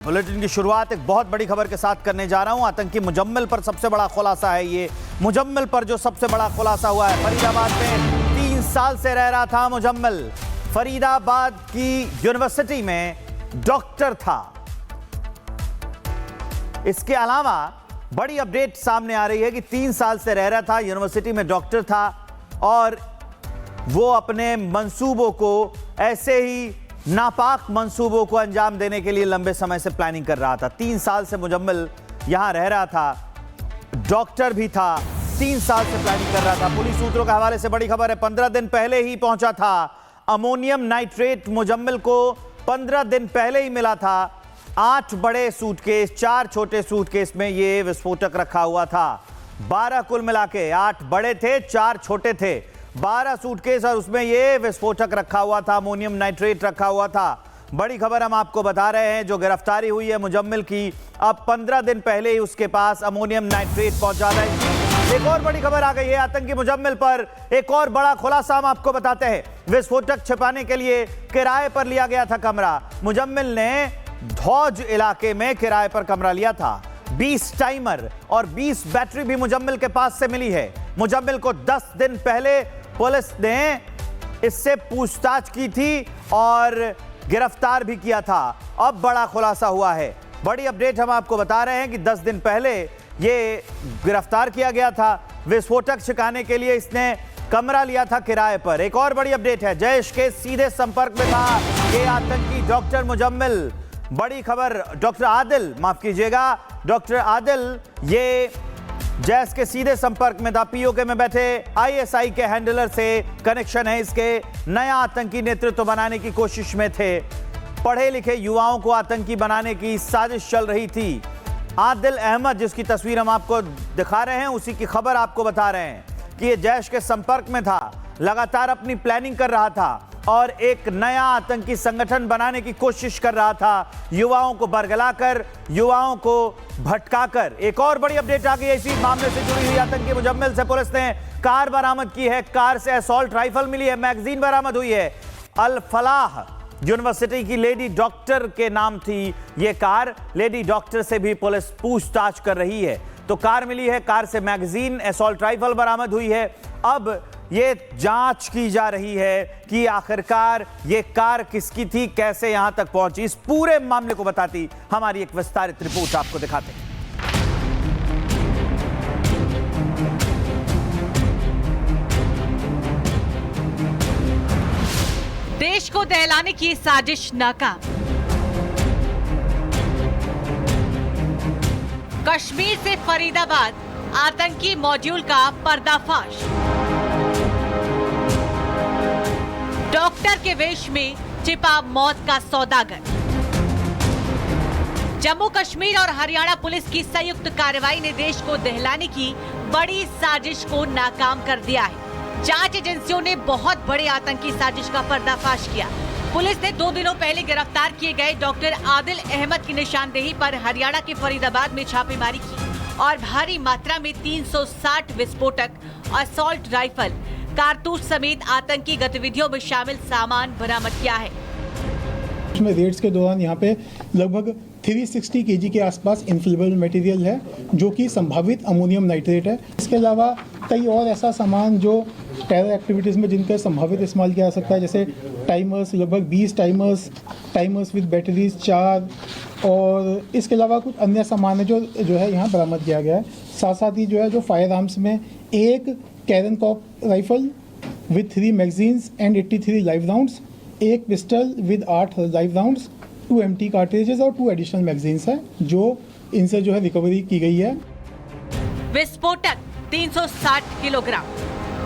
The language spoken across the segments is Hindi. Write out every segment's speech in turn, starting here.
बुलेटिन की शुरुआत एक बहुत बड़ी खबर के साथ करने जा रहा हूं। आतंकी मुजम्मिल पर सबसे बड़ा खुलासा है। ये मुजम्मिल पर जो सबसे बड़ा खुलासा हुआ है, फरीदाबाद में 3 साल से रह रहा था मुजम्मिल। फरीदाबाद की यूनिवर्सिटी में डॉक्टर था। इसके अलावा बड़ी अपडेट सामने आ रही है कि 3 साल से रह रहा था, यूनिवर्सिटी में डॉक्टर था और वो अपने मंसूबों को, ऐसे ही नापाक मंसूबों को अंजाम देने के लिए लंबे समय से प्लानिंग कर रहा था। 3 साल से मुजम्मिल यहां रह रहा था, डॉक्टर भी था, 3 साल से प्लानिंग कर रहा था। पुलिस सूत्रों के हवाले से बड़ी खबर है, 15 दिन पहले ही पहुंचा था। अमोनियम नाइट्रेट मुजम्मिल को 15 दिन पहले ही मिला था। 8 बड़े सूटकेस, 4 छोटे सूटकेस में ये विस्फोटक रखा हुआ था। 12 कुल मिला के, 8 बड़े थे, 4 छोटे थे, 12 सूटकेस और उसमें ये विस्फोटक रखा हुआ था, अमोनियम नाइट्रेट रखा हुआ था। बड़ी खबर हम आपको बता रहे हैं, जो गिरफ्तारी हुई है मुजम्मिल की, अब 15 दिन पहले ही उसके पास अमोनियम नाइट्रेट पहुंचा है। एक और बड़ी खबर आ गई है आतंकी मुजम्मिल पर। एक और बड़ा खुलासा हम आपको बताते हैं। विस्फोटक छिपाने के लिए किराए पर लिया गया था कमरा। मुजम्मिल ने धौज इलाके में किराए पर कमरा लिया था। 20 टाइमर और 20 बैटरी भी मुजम्मिल के पास से मिली है। मुजम्मिल को 10 दिन पहले पुलिस ने इससे पूछताछ की थी और गिरफ्तार भी किया था। अब बड़ा खुलासा हुआ है। बड़ी अपडेट हम आपको बता रहे हैं कि 10 दिन पहले ये गिरफ्तार किया गया था। विस्फोटक छिपाने के लिए इसने कमरा लिया था किराए पर। एक और बड़ी अपडेट है, जैश के सीधे संपर्क में था ये आतंकी डॉक्टर मुजम्मिल। बड़ी खबर, डॉक्टर आदिल, माफ कीजिएगा, डॉक्टर आदिल ये जैश के सीधे संपर्क में था। पीओके में बैठे आईएसआई के हैंडलर से कनेक्शन है इसके। नया आतंकी नेतृत्व बनाने की कोशिश में थे। पढ़े लिखे युवाओं को आतंकी बनाने की साजिश चल रही थी। आदिल अहमद, जिसकी तस्वीर हम आपको दिखा रहे हैं, उसी की खबर आपको बता रहे हैं कि ये जैश के संपर्क में था, लगातार अपनी प्लानिंग कर रहा था और एक नया आतंकी संगठन बनाने की कोशिश कर रहा था, युवाओं को बरगलाकर, युवाओं को भटकाकर। एक और बड़ी अपडेट आ गई है इसी मामले से जुड़ी हुई। आतंकी मुजम्मिल से पुलिस ने कार बरामद की है। कार से असॉल्ट राइफल मिली है, मैगजीन बरामद हुई है। अल फलाह यूनिवर्सिटी की लेडी डॉक्टर के नाम थी ये कार। लेडी डॉक्टर से भी पुलिस पूछताछ कर रही है। तो कार मिली है, कार से मैगजीन, असॉल्ट राइफल बरामद हुई है। अब ये जांच की जा रही है कि आखिरकार ये कार किसकी थी, कैसे यहां तक पहुंची। इस पूरे मामले को बताती हमारी एक विस्तारित रिपोर्ट आपको दिखाते हैं। देश को दहलाने की साजिश नाकाम। कश्मीर से फरीदाबाद आतंकी मॉड्यूल का पर्दाफाश। डॉक्टर के वेश में छिपा मौत का सौदागर। जम्मू कश्मीर और हरियाणा पुलिस की संयुक्त कार्रवाई ने देश को दहलाने की बड़ी साजिश को नाकाम कर दिया है। जांच एजेंसियों ने बहुत बड़े आतंकी साजिश का पर्दाफाश किया। पुलिस ने 2 दिनों पहले गिरफ्तार किए गए डॉक्टर आदिल अहमद की निशानदेही पर हरियाणा के फरीदाबाद में छापेमारी की और भारी मात्रा में 360 विस्फोटक, असॉल्ट राइफल, कारतूस समेत आतंकी गतिविधियों में शामिल सामान बरामद किया है। इसमें रेड्स के दौरान यहाँ पे लगभग 360 केजी के आसपास इनफ्लेमेबल मटेरियल है, जो कि संभावित अमोनियम नाइट्रेट है। इसके अलावा कई और ऐसा सामान जो टेरर एक्टिविटीज़ में जिनका संभावित इस्तेमाल किया जा सकता है, जैसे टाइमर्स, लगभग 20 टाइमर्स विद बैटरीज 4, और इसके अलावा कुछ अन्य सामान है जो है यहाँ बरामद किया गया है। साथ साथ ही जो है जो फायर आर्म्स में एक कैरन कॉप rifle with 3 magazines and 83 live rounds, एक pistol with 8 live rounds, 2 empty cartridges और 2 एडिशनल मैगजीन्स हैं, जो इनसे जो है रिकवरी की गई है। विस्फोटक 360 kilogram,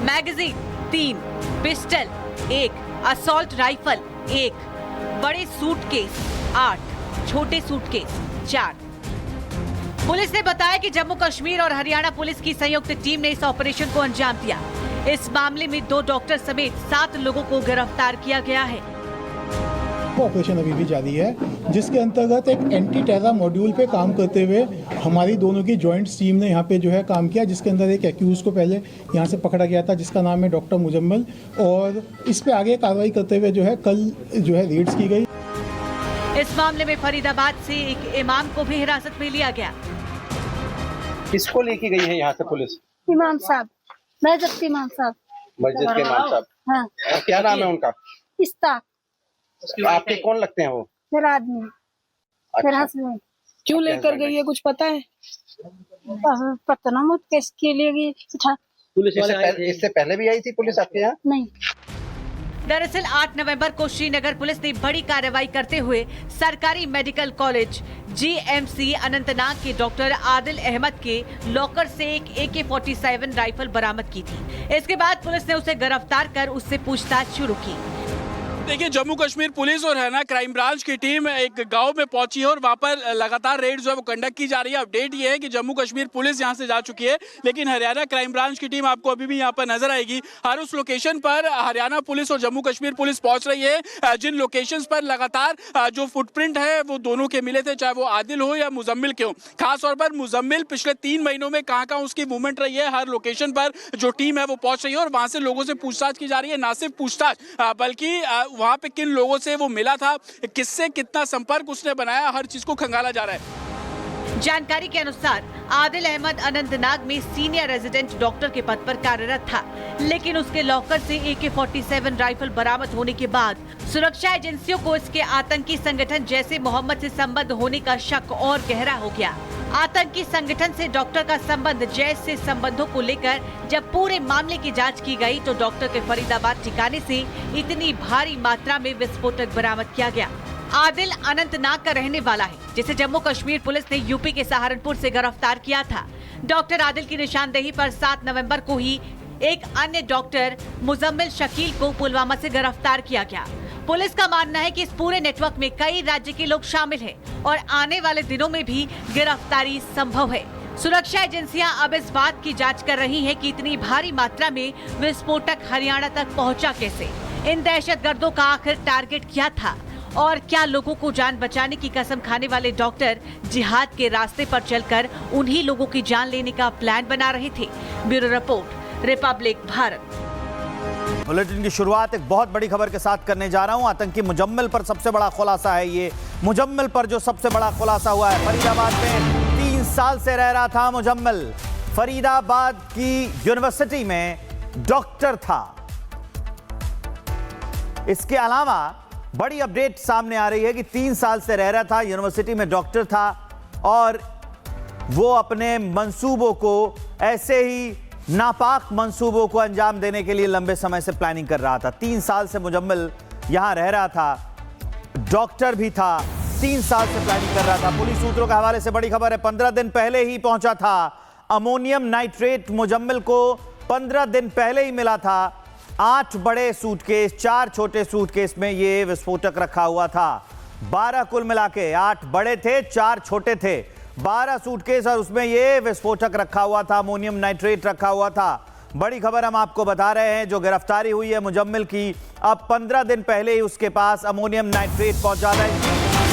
magazine 3, pistol 1, assault rifle 1, बड़े सूटकेस 8, छोटे सूटकेस 4। पुलिस ने बताया कि जम्मू कश्मीर और हरियाणा पुलिस की संयुक्त टीम ने इस ऑपरेशन को अंजाम दिया। इस मामले में 2 डॉक्टर समेत 7 लोगों को गिरफ्तार किया गया है। ऑपरेशन अभी भी जारी है, जिसके अंतर्गत एक एंटी टेरर मॉड्यूल पे काम करते हुए हमारी दोनों की जॉइंट टीम ने यहाँ पे जो है काम किया, जिसके अंदर एक एक्यूज को पहले यहाँ से पकड़ा गया था, जिसका नाम है डॉक्टर मुजम्मिल, और इस पे आगे कार्रवाई करते हुए जो है कल जो है रेड्स की गई। इस मामले में फरीदाबाद से एक इमाम को भी हिरासत में लिया गया। किसको लेके गई है यहाँ से पुलिस? इमाम साहब, मस्जिद के इमाम साहब। मस्जिद के इमाम साहब। हाँ। और क्या नाम है उनका? इस्ताक। आपके कौन लगते हैं वो? मेरा आदमी, मेरा हस्बैंड। क्यों लेकर गई है, कुछ पता है? पता ना मुझे किसके लिए गई था। पुलिस इससे पहले भी आई थी पुलिस आपके यहाँ? नहीं। दरअसल 8 नवंबर को श्रीनगर पुलिस ने बड़ी कार्रवाई करते हुए सरकारी मेडिकल कॉलेज जीएमसी अनंतनाग के डॉक्टर आदिल अहमद के लॉकर से एक AK-47 राइफल बरामद की थी। इसके बाद पुलिस ने उसे गिरफ्तार कर उससे पूछताछ शुरू की। देखिए, जम्मू कश्मीर पुलिस और है ना क्राइम ब्रांच की टीम एक गांव में पहुंची है और वहां पर लगातार रेड जो है वो कंडक्ट की जा रही है। अपडेट ये है कि जम्मू कश्मीर पुलिस यहां से जा चुकी है, लेकिन हरियाणा क्राइम ब्रांच की टीम आपको अभी भी यहां पर नजर आएगी। हर उस लोकेशन पर हरियाणा पुलिस और जम्मू कश्मीर पुलिस पहुंच रही है जिन लोकेशंस पर लगातार जो फुटप्रिंट है वो दोनों के मिले थे, चाहे वो आदिल हो या मुजम्मिल के हो। खासतौर पर मुजम्मिल पिछले 3 महीनों में कहाँ उसकी मूवमेंट रही है, हर लोकेशन पर जो टीम है वो पहुंच रही है और वहां से लोगों से पूछताछ की जा रही है। ना सिर्फ पूछताछ बल्कि वहां पे किन लोगों से वो मिला था, किससे कितना संपर्क उसने बनाया, हर चीज को खंगाला जा रहा है। जानकारी के अनुसार आदिल अहमद अनंतनाग में सीनियर रेजिडेंट डॉक्टर के पद पर कार्यरत था, लेकिन उसके लॉकर से AK-47 राइफल बरामद होने के बाद सुरक्षा एजेंसियों को इसके आतंकी संगठन जैसे मोहम्मद से संबंध होने का शक और गहरा हो गया। आतंकी संगठन से डॉक्टर का संबंध जैश से संबंधों को लेकर जब पूरे मामले की जांच की गई तो डॉक्टर के फरीदाबाद ठिकाने से इतनी भारी मात्रा में विस्फोटक बरामद किया गया। आदिल अनंतनाग का रहने वाला है, जिसे जम्मू कश्मीर पुलिस ने यूपी के सहारनपुर से गिरफ्तार किया था। डॉक्टर आदिल की निशानदेही पर 7 नवंबर को ही एक अन्य डॉक्टर मुजम्मिल शकील को पुलवामा से गिरफ्तार किया गया। पुलिस का मानना है कि इस पूरे नेटवर्क में कई राज्य के लोग शामिल हैं और आने वाले दिनों में भी गिरफ्तारी संभव है। सुरक्षा एजेंसियां अब इस बात की जांच कर रही हैं कि इतनी भारी मात्रा में विस्फोटक हरियाणा तक पहुंचा कैसे, इन दहशतगर्दों का आखिर टारगेट क्या था और क्या लोगों को जान बचाने की कसम खाने वाले डॉक्टर जिहाद के रास्ते पर चलकर उन्हीं लोगों की जान लेने का प्लान बना रहे थे। Bureau report, Republic Bharat. Bulletin की शुरुआत एक बहुत बड़ी खबर के साथ करने जा रहा हूं। आतंकी मुजम्मिल पर सबसे बड़ा खुलासा है ये। मुजम्मिल पर जो सबसे बड़ा खुलासा हुआ है, फरीदाबाद में 3 साल से रह रहा था मुजम्मिल। फरीदाबाद की यूनिवर्सिटी में डॉक्टर था। इसके अलावा बड़ी अपडेट सामने आ रही है कि 3 साल से रह रहा था, यूनिवर्सिटी में डॉक्टर था और वो अपने मंसूबों को ऐसे ही नापाक मंसूबों को अंजाम देने के लिए लंबे समय से प्लानिंग कर रहा था। 3 साल से मुजम्मिल यहां रह रहा था, डॉक्टर भी था, 3 साल से प्लानिंग कर रहा था। पुलिस सूत्रों के हवाले से बड़ी खबर है, 15 दिन पहले ही पहुंचा था अमोनियम नाइट्रेट। मुजम्मिल को 15 दिन पहले ही मिला था। 8 बड़े सूटकेस, 4 छोटे सूटकेस में ये विस्फोटक रखा हुआ था। 12 कुल मिला के, 8 बड़े थे, 4 छोटे थे, 12 सूटकेस और उसमें ये विस्फोटक रखा हुआ था, अमोनियम नाइट्रेट रखा हुआ था। बड़ी खबर हम आपको बता रहे हैं, जो गिरफ्तारी हुई है मुजम्मिल की, अब 15 दिन पहले ही उसके पास अमोनियम नाइट्रेट पहुंचा है।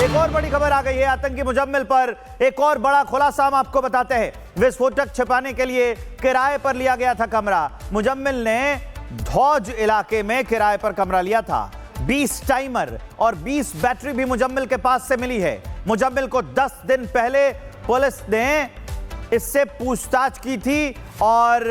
एक और बड़ी खबर आ गई है आतंकी मुजम्मिल पर। एक और बड़ा खुलासा हम आपको बताते हैं। विस्फोटक छिपाने के लिए किराए पर लिया गया था कमरा। मुजम्मिल ने धौज इलाके में किराए पर कमरा लिया था। 20 टाइमर और 20 बैटरी भी मुजम्मिल के पास से मिली है। मुजम्मिल को 10 दिन पहले पुलिस ने इससे पूछताछ की थी और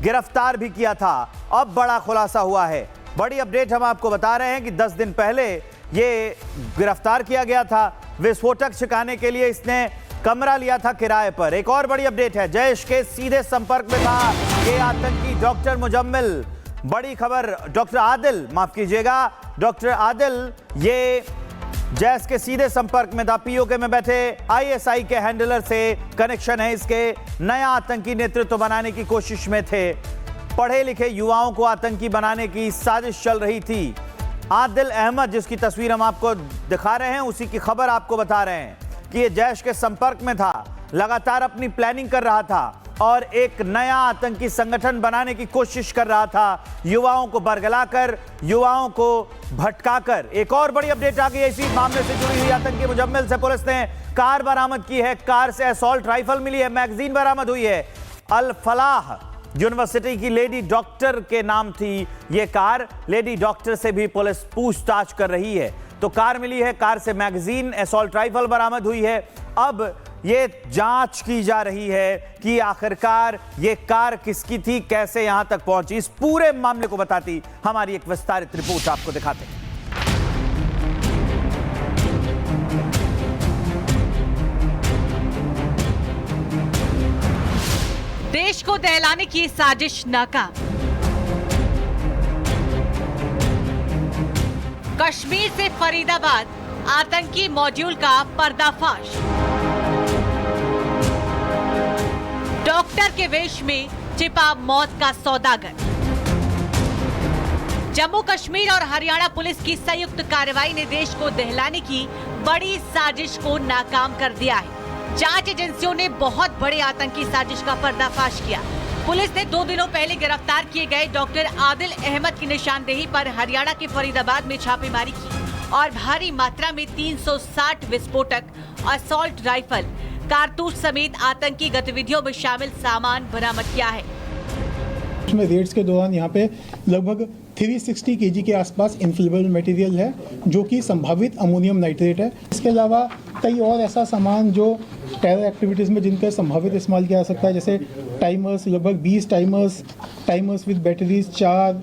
गिरफ्तार भी किया था। अब बड़ा खुलासा हुआ है। बड़ी अपडेट हम आपको बता रहे हैं कि 10 दिन पहले ये गिरफ्तार किया गया था। विस्फोटक छिपाने के लिए इसने कमरा लिया था किराए पर। एक और बड़ी अपडेट है, जैश के सीधे संपर्क में था ये आतंकी डॉक्टर मुजम्मिल। बड़ी खबर, डॉक्टर आदिल, माफ कीजिएगा, डॉक्टर आदिल ये जैश के सीधे संपर्क में था। पीओके में बैठे आईएसआई के हैंडलर से कनेक्शन है इसके। नया आतंकी नेतृत्व बनाने की कोशिश में थे। पढ़े लिखे युवाओं को आतंकी बनाने की साजिश चल रही थी। आदिल अहमद, जिसकी तस्वीर हम आपको दिखा रहे हैं, उसी की खबर आपको बता रहे हैं कि ये जैश के संपर्क में था, लगातार अपनी प्लानिंग कर रहा था और एक नया आतंकी संगठन बनाने की कोशिश कर रहा था, युवाओं को बरगलाकर, युवाओं को भटकाकर। एक और बड़ी अपडेट आ गई है इसी मामले से जुड़ी हुई। आतंकी मुजम्मिल से पुलिस ने कार बरामद की है। कार से असॉल्ट राइफल मिली है, मैगजीन बरामद हुई है। अल फलाह यूनिवर्सिटी की लेडी डॉक्टर के नाम थी ये कार। लेडी डॉक्टर से भी पुलिस पूछताछ कर रही है। तो तो कार मिली है, कार से मैगजीन, असॉल्ट राइफल बरामद हुई है। अब ये जांच की जा रही है कि आखिरकार ये कार किसकी थी, कैसे यहां तक पहुंची। इस पूरे मामले को बताती हमारी एक विस्तारित रिपोर्ट आपको दिखाते हैं। देश को दहलाने की साजिश नाकाम। कश्मीर से फरीदाबाद आतंकी मॉड्यूल का पर्दाफाश। डॉक्टर के वेश में छिपा मौत का सौदागर। जम्मू कश्मीर और हरियाणा पुलिस की संयुक्त कार्रवाई ने देश को दहलाने की बड़ी साजिश को नाकाम कर दिया है। जांच एजेंसियों ने बहुत बड़े आतंकी साजिश का पर्दाफाश किया। पुलिस ने 2 दिनों पहले गिरफ्तार किए गए डॉक्टर आदिल अहमद की निशानदेही पर हरियाणा के फरीदाबाद में छापेमारी की और भारी मात्रा में 360 विस्फोटक, असॉल्ट राइफल, कारतूस समेत आतंकी गतिविधियों में शामिल सामान बरामद किया है। उसमें रेड्स के दौरान यहाँ पे लगभग 360 केजी के आसपास इनफ्लेमेबल मटेरियल है जो कि संभावित अमोनियम नाइट्रेट है। इसके अलावा कई और ऐसा सामान जो टेरर एक्टिविटीज़ में जिनका संभावित इस्तेमाल किया जा सकता है, जैसे टाइमर्स, लगभग 20 टाइमर्स विद बैटरीज 4,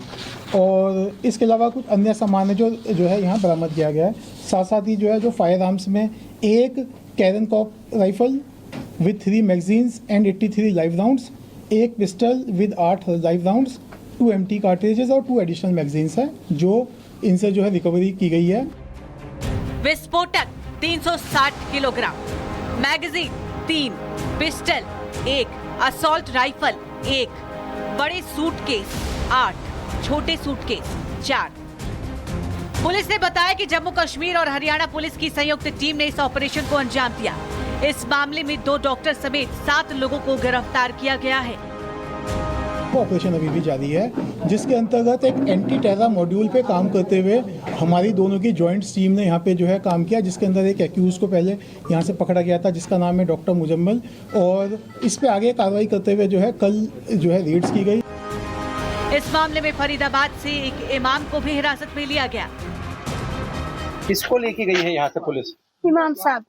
और इसके अलावा कुछ अन्य सामान है जो है यहाँ बरामद किया गया है। साथ साथ ही जो है फायर आर्म्स में एक कैरन कॉप rifle with 3 magazines and 83 live rounds, एक pistol with 8 live rounds, 2 empty cartridges और 2 एडिशनल मैगजीन्स हैं जो इनसे रिकवरी की गई है। विस्फोटक 360 kilogram, magazine 3, pistol 1, assault rifle 1, बड़े सूटकेस 8, छोटे सूटकेस 4। पुलिस ने बताया कि जम्मू कश्मीर और हरियाणा पुलिस की संयुक्त टीम ने इस ऑपरेशन को अंजाम दिया। इस मामले में 2 डॉक्टर समेत 7 लोगों को गिरफ्तार किया गया है। ऑपरेशन अभी भी जारी है, जिसके अंतर्गत एक एंटी टेरर मॉड्यूल पे काम करते हुए हमारी दोनों की जॉइंट टीम ने यहाँ पे काम किया, जिसके अंदर एक एक्यूज को पहले यहाँ से पकड़ा गया था जिसका नाम है डॉक्टर मुजम्मिल, और इस पे आगे कार्रवाई करते हुए कल रेड्स की गई। इस मामले में फरीदाबाद से एक इमाम को भी हिरासत में लिया गया। किसको लेके गई है यहाँ से पुलिस? इमाम साहब,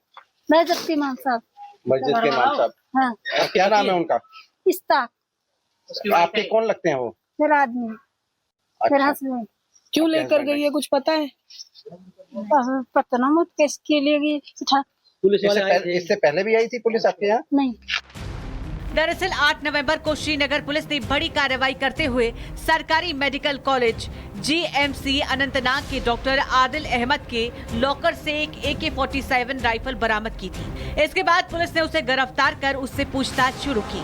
मस्जिद के इमाम साहब। मस्जिद के इमाम साहब। हाँ। क्या नाम है उनका? इस्ताक। आपके कौन लगते हैं वो? मेरा आदमी, मेरा हस्बैंड। क्यों लेकर गई है, कुछ पता है? पता ना, मुझे किसके लिए गई था। पुलिस इससे पहले भी आई थी पुलिस आपके यहाँ? नहीं। दरअसल 8 नवंबर को श्रीनगर पुलिस ने बड़ी कार्रवाई करते हुए सरकारी मेडिकल कॉलेज GMC अनंतनाग के डॉक्टर आदिल अहमद के लॉकर से एक AK-47 राइफल बरामद की थी। इसके बाद पुलिस ने उसे गिरफ्तार कर उससे पूछताछ शुरू की।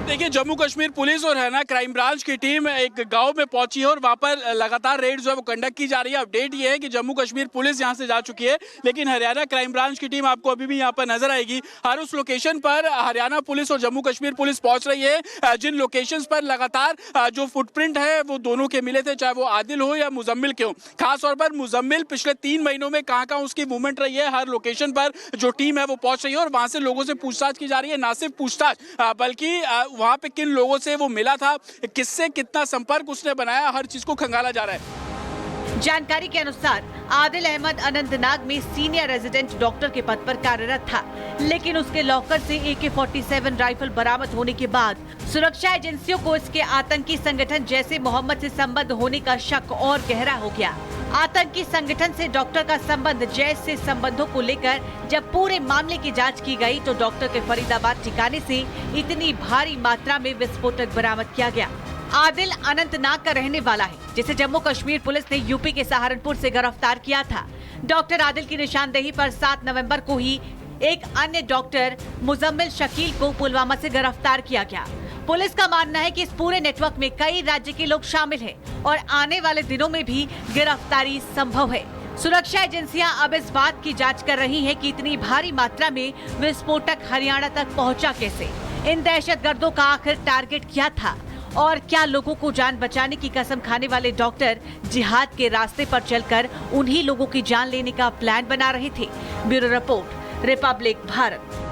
देखिए, जम्मू कश्मीर पुलिस और है ना क्राइम ब्रांच की टीम एक गांव में पहुंची है और वहां पर लगातार रेड जो है वो कंडक्ट की जा रही है। अपडेट ये है कि जम्मू कश्मीर पुलिस यहां से जा चुकी है, लेकिन हरियाणा क्राइम ब्रांच की टीम आपको अभी भी यहां पर नजर आएगी। हर उस लोकेशन पर हरियाणा पुलिस और जम्मू कश्मीर पुलिस पहुंच रही है जिन लोकेशन पर लगातार जो फुटप्रिंट है वो दोनों के मिले थे, चाहे वो आदिल हो या मुजम्मिल के हो। खासतौर पर मुजम्मिल पिछले 3 महीनों में कहां उसकी मूवमेंट रही है, हर लोकेशन पर जो टीम है वो पहुंच रही है और वहां से लोगों से पूछताछ की जा रही है। ना सिर्फ पूछताछ बल्कि वहां पे किन लोगों से वो मिला था, किससे कितना संपर्क उसने बनाया, हर चीज को खंगाला जा रहा है। जानकारी के अनुसार आदिल अहमद अनंतनाग में सीनियर रेजिडेंट डॉक्टर के पद पर कार्यरत था, लेकिन उसके लॉकर से AK-47 राइफल बरामद होने के बाद सुरक्षा एजेंसियों को इसके आतंकी संगठन जैसे मोहम्मद से संबंध होने का शक और गहरा हो गया। आतंकी संगठन से डॉक्टर का संबंध जैश से संबंधों को लेकर जब पूरे मामले की जांच की गई तो डॉक्टर के फरीदाबाद ठिकाने से इतनी भारी मात्रा में विस्फोटक बरामद किया गया। आदिल अनंतनाग का रहने वाला है, जिसे जम्मू कश्मीर पुलिस ने यूपी के सहारनपुर से गिरफ्तार किया था। डॉक्टर आदिल की निशानदेही पर 7 नवंबर को ही एक अन्य डॉक्टर मुजम्मिल शकील को पुलवामा से गिरफ्तार किया गया। पुलिस का मानना है कि इस पूरे नेटवर्क में कई राज्य के लोग शामिल हैं और आने वाले दिनों में भी गिरफ्तारी संभव है। सुरक्षा एजेंसियां अब इस बात की जांच कर रही हैं कि इतनी भारी मात्रा में विस्फोटक हरियाणा तक पहुंचा कैसे, इन दहशतगर्दों का आखिर टारगेट क्या था और क्या लोगों को जान बचाने की कसम खाने वाले डॉक्टर जिहाद के रास्ते पर चलकर उन्हीं लोगों की जान लेने का प्लान बना रहे थे। Bureau report, Republic Bharat.